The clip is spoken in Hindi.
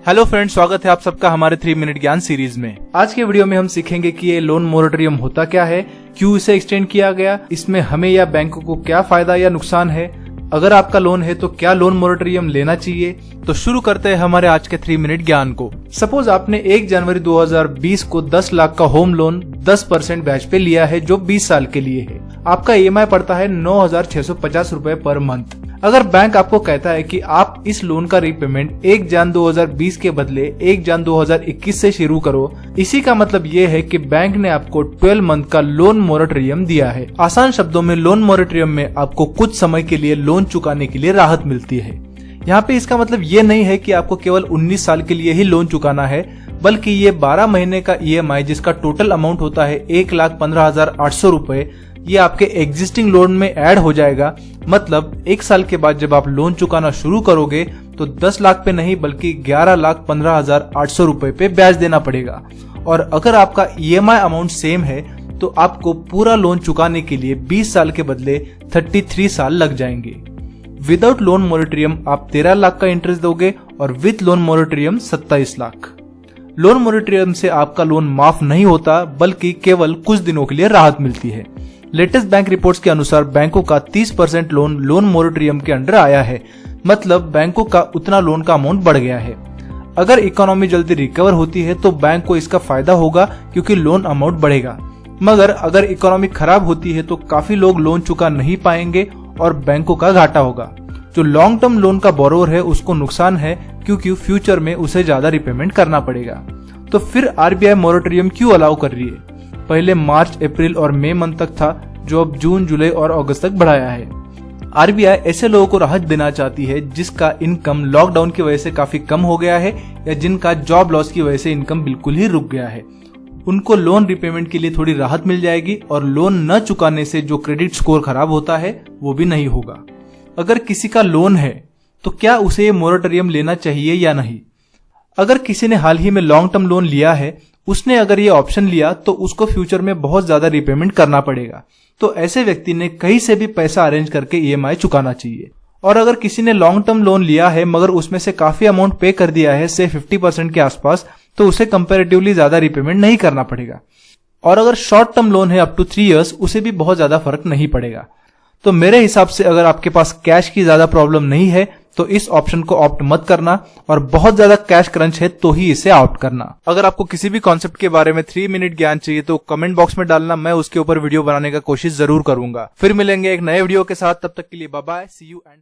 हेलो फ्रेंड्स, स्वागत है आप सबका हमारे 3 मिनट ज्ञान सीरीज में। आज के वीडियो में हम सीखेंगे कि ये लोन मोरेटोरियम होता क्या है, क्यों इसे एक्सटेंड किया गया, इसमें हमें या बैंकों को क्या फायदा या नुकसान है, अगर आपका लोन है तो क्या लोन मोरेटोरियम लेना चाहिए। तो शुरू करते हैं हमारे आज के 3 मिनट ज्ञान को। सपोज आपने 1 जनवरी 2020 को 10 लाख का होम लोन 10% ब्याज पे लिया है जो 20 साल के लिए है। आपका EMI पड़ता है 9,650 रूपए पर मंथ। अगर बैंक आपको कहता है कि आप इस लोन का रीपेमेंट 1 जन 2020 के बदले 1 जन 2021 से शुरू करो, इसी का मतलब ये है कि बैंक ने आपको 12 मंथ का लोन मोरेटोरियम दिया है। आसान शब्दों में लोन मोरेटोरियम में आपको कुछ समय के लिए लोन चुकाने के लिए राहत मिलती है। यहाँ पे इसका मतलब ये नहीं है कि आपको केवल 19 साल के लिए ही लोन चुकाना है, बल्कि ये 12 महीने का EMI जिसका टोटल अमाउंट होता है 1,15,800 रूपए, ये आपके एग्जिस्टिंग लोन में ऐड हो जाएगा। मतलब 1 साल के बाद जब आप लोन चुकाना शुरू करोगे तो 10 लाख पे नहीं बल्कि 11,15,800 रूपए पे ब्याज देना पड़ेगा। और अगर आपका EMI अमाउंट सेम है तो आपको पूरा लोन चुकाने के लिए 20 साल के बदले 33 साल लग जाएंगे। विदाउट लोन मोरेटोरियम आप 13 लाख का इंटरेस्ट दोगे और with loan moratorium 27 lakh. Loan moratorium से आपका लोन माफ नहीं होता बल्कि केवल कुछ दिनों के लिए राहत मिलती है। लेटेस्ट बैंक रिपोर्ट्स के अनुसार बैंकों का 30% लोन मोरेटोरियम के अंडर आया है। मतलब बैंकों का उतना लोन का अमाउंट बढ़ गया है। अगर इकोनॉमी जल्दी रिकवर होती है तो बैंक को इसका फायदा होगा क्योंकि लोन अमाउंट बढ़ेगा। मगर अगर इकोनॉमी खराब होती है तो काफी लोग लोन चुका नहीं पाएंगे और बैंकों का घाटा होगा। जो लॉन्ग टर्म लोन का बोरोवर है उसको नुकसान है क्योंकि फ्यूचर में उसे ज्यादा रिपेमेंट करना पड़ेगा। तो फिर RBI मोरेटोरियम क्यों अलाउ कर रही है? पहले मार्च, अप्रैल और मई मंथ तक था, जो अब जून, जुलाई और अगस्त तक बढ़ाया है। RBI ऐसे लोगों को राहत देना चाहती है जिसका इनकम लॉकडाउन की वजह से काफी कम हो गया है या जिनका जॉब लॉस की वजह से इनकम बिल्कुल ही रुक गया है। उनको लोन रिपेमेंट के लिए थोड़ी राहत मिल जाएगी और लोन न चुकाने से जो क्रेडिट स्कोर खराब होता है वो भी नहीं होगा। अगर किसी का लोन है तो क्या उसे ये मोरेटोरियम लेना चाहिए या नहीं? अगर किसी ने हाल ही में लॉन्ग टर्म लोन लिया है, उसने अगर ये ऑप्शन लिया तो उसको फ्यूचर में बहुत ज्यादा रिपेमेंट करना पड़ेगा। तो ऐसे व्यक्ति ने कहीं से भी पैसा अरेंज करके EMI चुकाना चाहिए। और अगर किसी ने लॉन्ग टर्म लोन लिया है मगर उसमें से काफी अमाउंट पे कर दिया है, से 50% के आसपास, तो उसे कंपैरेटिवली ज्यादा रिपेमेंट नहीं करना पड़ेगा। और अगर शॉर्ट टर्म लोन है अप टू 3 इयर्स, उसे भी बहुत ज्यादा फर्क नहीं पड़ेगा। तो मेरे हिसाब से अगर आपके पास कैश की ज्यादा प्रॉब्लम नहीं है तो इस ऑप्शन को ऑप्ट मत करना, और बहुत ज्यादा कैश क्रंच है तो ही इसे ऑप्ट करना। अगर आपको किसी भी कॉन्सेप्ट के बारे में 3 मिनट ज्ञान चाहिए तो कमेंट बॉक्स में डालना, मैं उसके ऊपर वीडियो बनाने का कोशिश जरूर करूंगा। फिर मिलेंगे एक नए वीडियो के साथ, तब तक के लिए bye bye, see you and